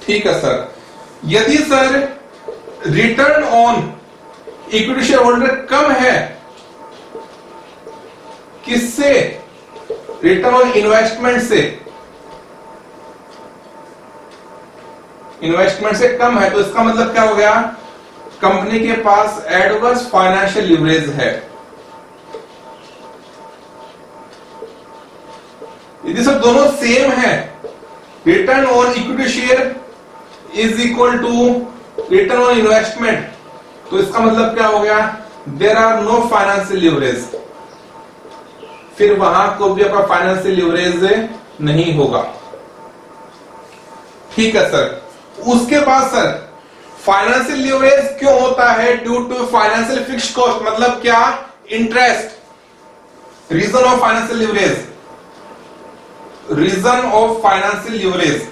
S1: ठीक है सर। यदि sir return on equity share holder कम है, किससे? रिटर्न ऑन इन्वेस्टमेंट से। इन्वेस्टमेंट से कम है, तो इसका मतलब क्या हो गया? कंपनी के पास एडवर्स फाइनेंशियल लीवरेज है। यदि सब दोनों सेम है, return on equity share is equal to return on investment, तो इसका मतलब क्या हो गया? There are no financial leverage. फिर वहां को भी आपका फाइनेंशियल लीवरेज नहीं होगा। ठीक है सर। उसके बाद सर फाइनेंशियल लीवरेज क्यों होता है? Due to financial fixed cost. मतलब क्या? Interest. Reason of financial leverage, reason of financial leverage,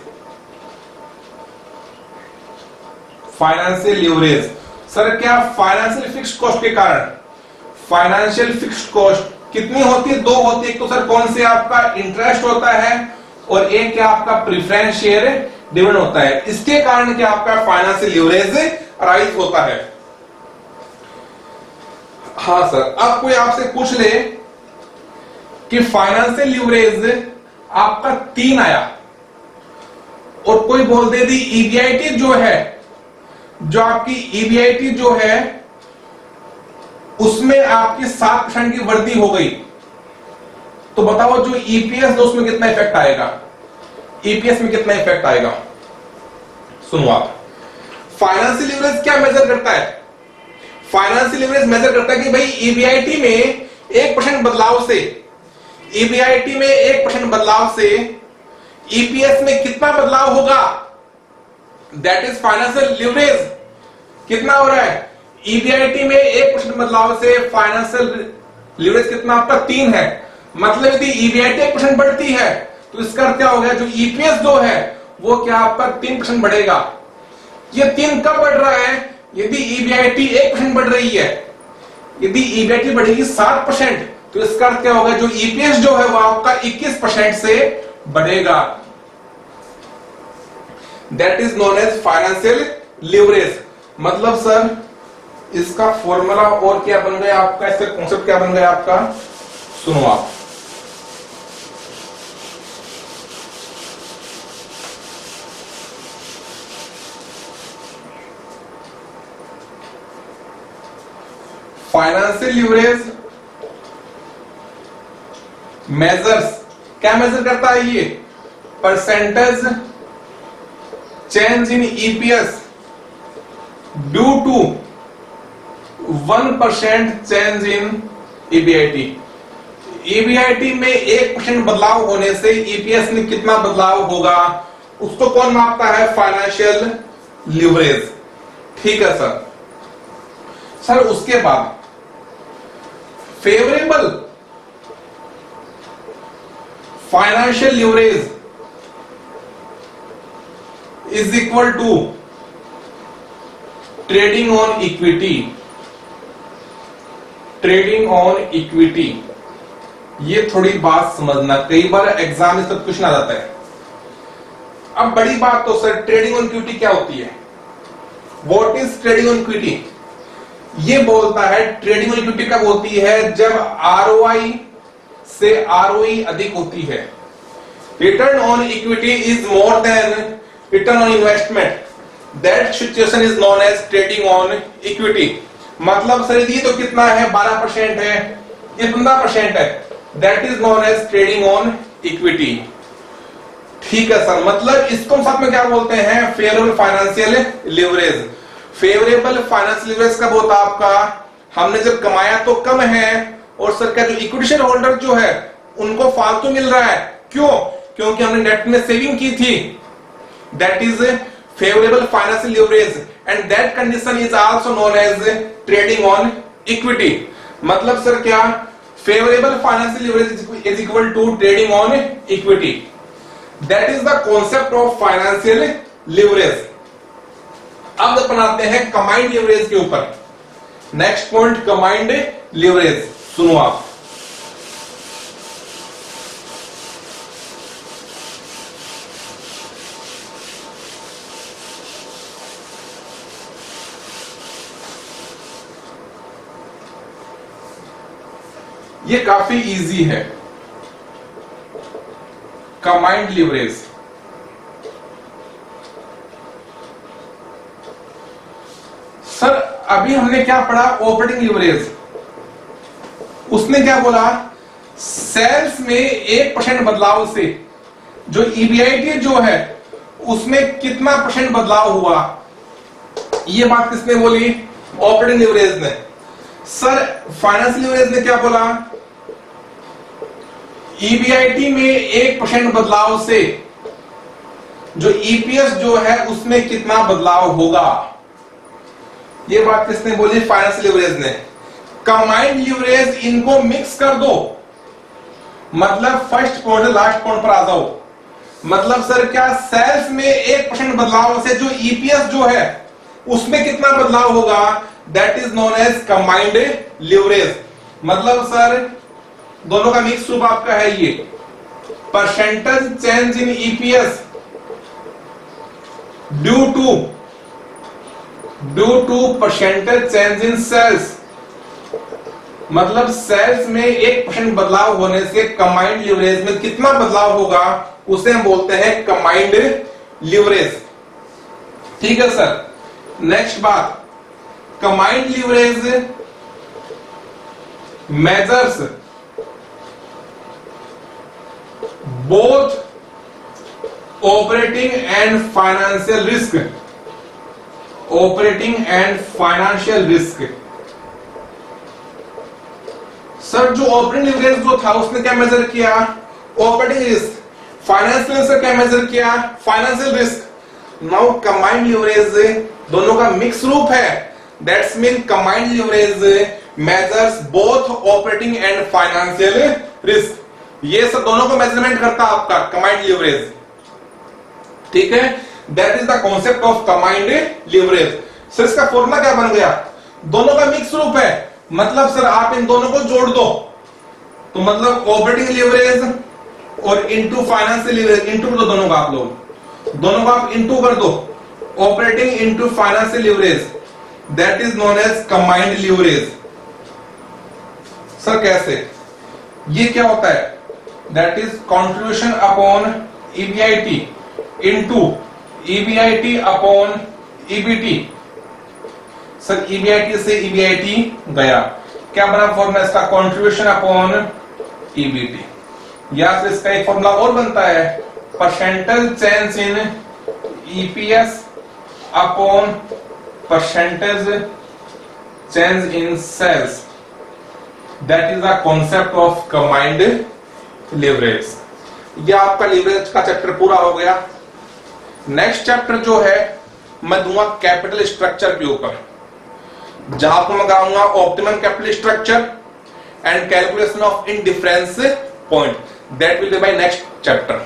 S1: financial leverage sir क्या? फाइनेंशियल फिक्स्ड कॉस्ट के कारण। फाइनेंशियल फिक्स्ड कॉस्ट कितनी होती है? 2 होती है। एक तो सर कौन से आपका इंटरेस्ट होता है और एक क्या आपका प्रेफरेंस शेयर डिविडेंड होता है। इसके कारण क्या आपका फाइनेंशियल लीवरेज अराइज होता है। हाँ सर, अब कोई आपसे पूछ ले कि फाइनेंशियल लीवरेज आपका 3 आया और कोई बोल दे दी EBIT जो है जो आपकी ईबीआईटी जो है उसमें आपकी 7% की वृद्धि हो गई, तो बताओ जो ईपीएस उसमें कितना इफेक्ट आएगा, ईपीएस में कितना इफेक्ट आएगा। सुनो आप, फाइनेंशियल लीवरेज क्या मेजर करता है? फाइनेंशियल लीवरेज मेजर करता है कि भाई ईबीआईटी में 1% बदलाव से, ईबीआईटी में 1% बदलाव से ईपीएस में कितना बदलाव होगा, दैट इज फाइनेंशियल लीवरेज। कितना हो रहा है? ईबीआईटी में 1% बदलाव से फाइनेंशियल लीवरेज कितना आपका 3 है। मतलब यदि ईबीआईटी 1% बढ़ती है तो इसका अर्थ क्या हो गया, जो ईपीएस जो है वो क्या आपका 3% बढ़ेगा। ये 3 कब बढ़ रहा है? यदि ईबीआईटी 1% बढ़ रही है। यदि ईबीआईटी बढ़ेगी 7% तो इसका अर्थ क्या होगा, जो ईपीएस जो है वो आपका 21% से बढ़ेगा। That is known as financial leverage. मतलब सर इसका फॉर्मूला और क्या बन गया आपका, इसका कॉन्सेप्ट क्या बन गया आपका, सुनो आप। फाइनेंशियल लीवरेज मेजर्स, क्या मेजर करता है ये? Percentage change in EPS due to 1% change in EBIT. EBIT में 1% बदलाव होने से ईपीएस में कितना बदलाव होगा, उसको कौन मापता है? Financial leverage. ठीक है सर। सर उसके बाद favourable financial leverage is equal to trading on equity. Trading on equity, ये थोड़ी बात समझना, कई बार एग्जाम में सब क्वेश्चन आ जाता है। अब बड़ी बात तो सर ट्रेडिंग ऑन इक्विटी क्या होती है? What is trading on equity? ये बोलता है ट्रेडिंग ऑन इक्विटी कब होती है, जब आरओआई से आरओई अधिक होती है। Return on equity is more than return on investment, that situation is known as trading on equity. मतलब सर यदि तो कितना है, 12% है, ये 15% है, that is known as trading on equity. ठीक है सर। मतलब इसको साथ में क्या बोलते हैं? Favourable financial leverage. Favourable financial leverage कब होता है आपका? हमने जब कमाया तो कम है और सर का जो इक्विटी शेयर होल्डर जो है उनको फालतू मिल रहा है। क्यों? क्योंकि हमने नेट में सेविंग की थी। That is favourable financial leverage and that condition is also known as trading on equity. मतलब सर क्या? Favourable financial leverage is equal to trading on equity. That is the concept of financial leverage. अब अपन आते हैं combined leverage के ऊपर। Next point combined leverage. सुनो आप, ये काफी इजी है। कंबाइंड लीवरेज सर अभी हमने क्या पढ़ा? Operating leverage. उसने क्या बोला? सेल्स में 1% बदलाव से जो ईबीआईटी जो है उसमें कितना % बदलाव हुआ। ये बात किसने बोली? ऑपरेटिंग लीवरेज ने। सर फाइनेंशियल लीवरेज ने क्या बोला? ईबीआईटी में 1% बदलाव से जो ईपीएस जो है उसमें कितना बदलाव होगा। ये बात किसने बोली? फाइनेंशियल लीवरेज ने। कंबाइंड लीवरेज, इनको मिक्स कर दो, मतलब फर्स्ट पॉइंट से लास्ट पॉइंट पर आ जाओ। मतलब सर क्या? सेल्स में 1% बदलाव से जो ईपीएस जो है उसमें कितना बदलाव होगा, that is known as combined leverage. मतलब सर दोनों का मिक्स रूप आपका है ये, percentage change in EPS due to percentage change in sales. मतलब सेल्स में 1% बदलाव होने से कंबाइंड लीवरेज में कितना बदलाव होगा, उसे हम बोलते हैं कंबाइंड लीवरेज। ठीक है सर। नेक्स्ट बात, combined leverage measures both operating and financial risk, operating and financial risk. Sir जो ऑपरेटिंग लीवरेज जो था उसने क्या मेजर किया? Operating risk. फाइनेंशियल रिस्क क्या मेजर किया? Financial risk. Now combined leverage दोनों का मिक्स रूप है, that's mean combined leverage measures both operating and financial risk. ये सब दोनों को मेजरमेंट करता आपका कंबाइंड लीवरेज, ठीक है। That is the concept of combined leverage. Sir इसका फॉर्मूला क्या बन गया? दोनों का मिक्स रूप है, मतलब सर आप इन दोनों को जोड़ दो तो मतलब ऑपरेटिंग लीवरेज और इनटू फाइनेंशियल लीवरेज, इनटू कर दो दोनों का, आप लोग दोनों को आप इनटू कर दो, operating into financial leverage, that is known as combined leverage. Sir कैसे? ये क्या होता है? That is contribution upon EBIT into EBIT upon EBT. Sir EBIT से ईबीआईटी गया, क्या बना फॉर्मूला इसका? Contribution upon EBT. या फिर इसका एक फॉर्मूला और बनता है, percentage change in EPS upon percentage change in sales, that is the concept of combined leverage. यह आपका लीवरेज का चैप्टर पूरा हो गया। नेक्स्ट चैप्टर जो है मैं दूंगा कैपिटल स्ट्रक्चर के ऊपर, जहां पर मैं कराऊंगा optimum capital structure and calculation of indifference point, that will be my next chapter.